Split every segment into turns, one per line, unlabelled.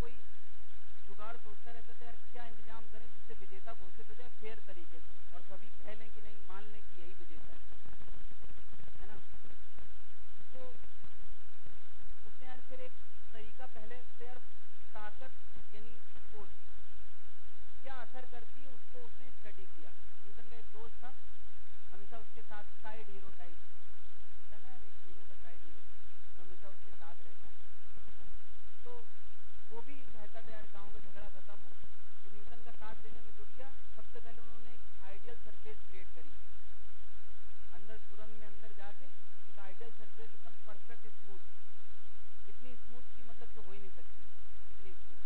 कोई जुगाड़ सोचता रहता था यार क्या इंतजाम करें जिससे विजेता घोषित हो जाए फेयर तरीके से, और सभी कह लें कि नहीं, मान लें कि यही विजेता है ना। तो उसने यार फिर एक तरीका पहले से यार ताकत यानी फोर्स क्या असर करती है उसको उसने स्टडी किया। न्यूटन का एक दोस्त था, हमेशा उसके साथ साइड हीरो टाइप होता है ना, एक हीरो का साइड हीरो जो हमेशा उसके साथ रहता है। तो वो भी कहता था यार गाँव का झगड़ा खत्म हो, तो न्यूटन का साथ देने में जुट गया। सबसे पहले उन्होंने एक आइडियल सरफेस क्रिएट करी, अंदर सुरंग में अंदर जाके एक आइडियल सरफेस एकदम परफेक्ट स्मूथ, इतनी स्मूथ की मतलब जो हो ही नहीं सकती, इतनी स्मूथ,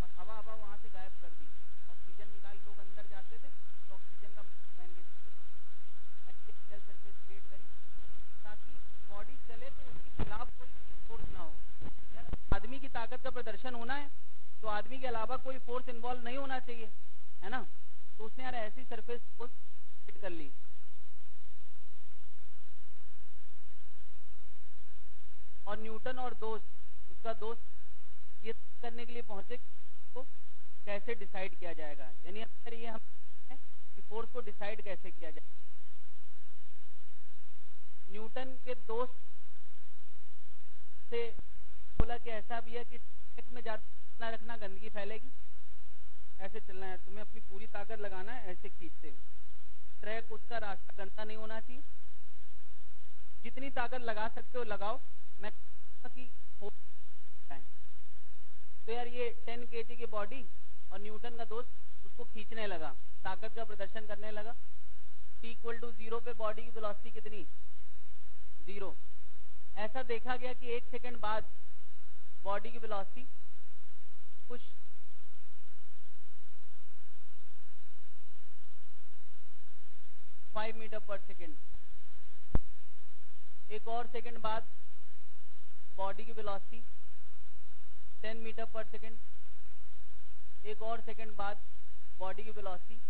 और हवा वहाँ से गायब कर दी। ऑक्सीजन निकाल, लोग अंदर जाते थे तो ऑक्सीजन का पहन के आइडियल सरफेस क्रिएट करी ताकि बॉडी चले तो उसके खिलाफ कोई फोर्स ना हो। यार आदमी की ताकत का प्रदर्शन होना है तो आदमी के अलावा कोई फोर्स इन्वॉल्व नहीं होना चाहिए, है ना। तो उसने यार ऐसी सरफेस को क्रिएट कर ली। और न्यूटन और दोस्त, उसका दोस्त ये करने के लिए पहुंचे तो कैसे डिसाइड किया जाएगा, यानी अगर ये हम कि फोर्स को डिसाइड कैसे किया जाए। न्यूटन के दोस्त से बोला कि ऐसा भी है कि ट्रैक में ज्यादा रखना, गंदगी फैलेगी, ऐसे चलना है, तुम्हें अपनी पूरी ताकत लगाना है, ऐसे खींचते हुए ट्रैक, उसका रास्ता गंदा नहीं होना चाहिए, जितनी ताकत लगा सकते हो लगाओ, मैं कि तो यार ये 10 kg की बॉडी और न्यूटन का दोस्त उसको खींचने लगा, ताकत का प्रदर्शन करने लगा। T=0 पे बॉडी की वेलोसिटी कितनी, 0। ऐसा देखा गया कि 1 सेकंड बाद बॉडी की वेलोसिटी कुछ 5 मीटर पर सेकंड, एक और सेकंड बाद बॉडी की वेलोसिटी 10 मीटर पर सेकंड, एक और सेकंड बाद बॉडी की वेलोसिटी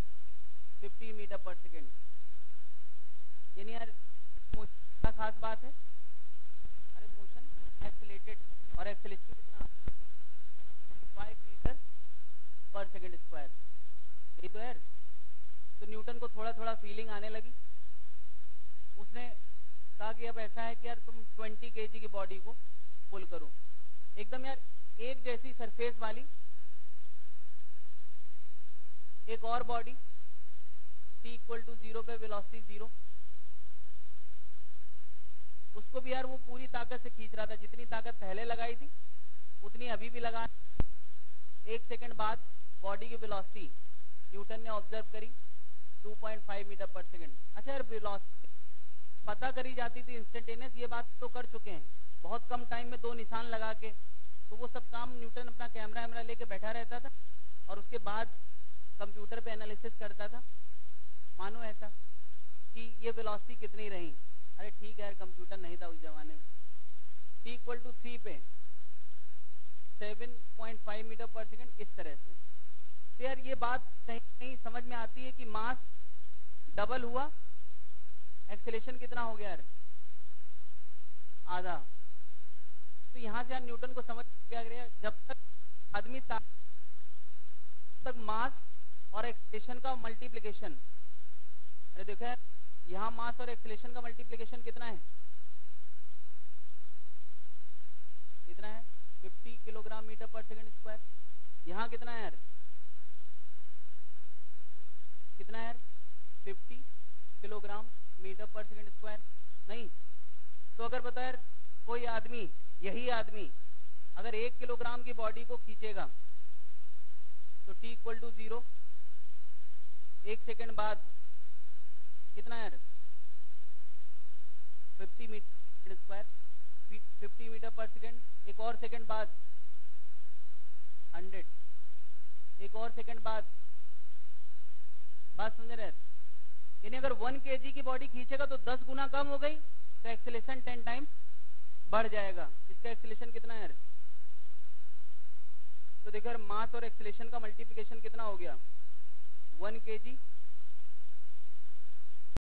50 मीटर पर सेकंड। यानी यार क्या खास बात है, अरे मोशन एक्सेलेरेटेड और एक्सेलेरेशन कितना 5 मीटर पर सेकंड स्क्वायर, यही तो यार। तो न्यूटन को थोड़ा थोड़ा फीलिंग आने लगी, उसने कहा कि अब ऐसा है कि यार तुम 20 kg की बॉडी को पुल करो, एकदम यार एक जैसी सरफेस वाली एक और बॉडी, T=0 पे वेलोसिटी 0, उसको भी यार वो पूरी ताकत से खींच रहा था, जितनी ताकत पहले लगाई थी उतनी अभी भी लगा। 1 सेकंड बाद बॉडी की वेलोसिटी न्यूटन ने ऑब्जर्व करी 2.5 मीटर पर सेकंड। अच्छा यार वेलोसिटी पता करी जाती थी इंस्टेंटेनियस, ये बात तो कर चुके हैं, बहुत कम टाइम में 2 निशान लगा के, तो वो सब काम न्यूटन अपना कैमरा वैमरा लेके बैठा रहता था और उसके बाद कंप्यूटर पे एनालिसिस करता था। मानो ऐसा कि ये वेलोसिटी कितनी रही, अरे ठीक है यार कंप्यूटर नहीं था उस जमाने में। T=3 पे 7.5 मीटर पर सेकंड, इस तरह से। तो यार ये बात कहीं कहीं समझ में आती है कि मास डबल हुआ, एक्सेलेरेशन कितना हो गया यार, आधा। तो यहां से यार न्यूटन को समझ क्या गया, जब तक आदमी तक मास और एक्सेलेरेशन का मल्टीप्लिकेशन, अरे देखो यार यहाँ मास और एक्सेलेरेशन का मल्टीप्लिकेशन कितना है, कितना है 50 किलोग्राम मीटर पर सेकंड स्क्वायर। यहाँ कितना है यार, कितना है यार 50 किलोग्राम मीटर पर सेकंड स्क्वायर। नहीं तो अगर बता यार कोई आदमी, यही आदमी अगर 1 किलोग्राम की बॉडी को खींचेगा तो T=0, 1 सेकंड बाद कितना यार 50 मीटर स्क्वायर, 50 मीटर पर सेकंड, एक और सेकंड बाद 100, एक और सेकंड बाद, बात समझ रहे हैं। यानी अगर 1 kg की बॉडी खींचेगा तो 10 गुना कम हो गई, तो एक्सेलेरेशन 10 टाइम्स बढ़ जाएगा। इसका एक्सेलेरेशन कितना है यार, तो देखो यार मास और एक्सेलेरेशन का मल्टीप्लिकेशन कितना हो गया, 1 kg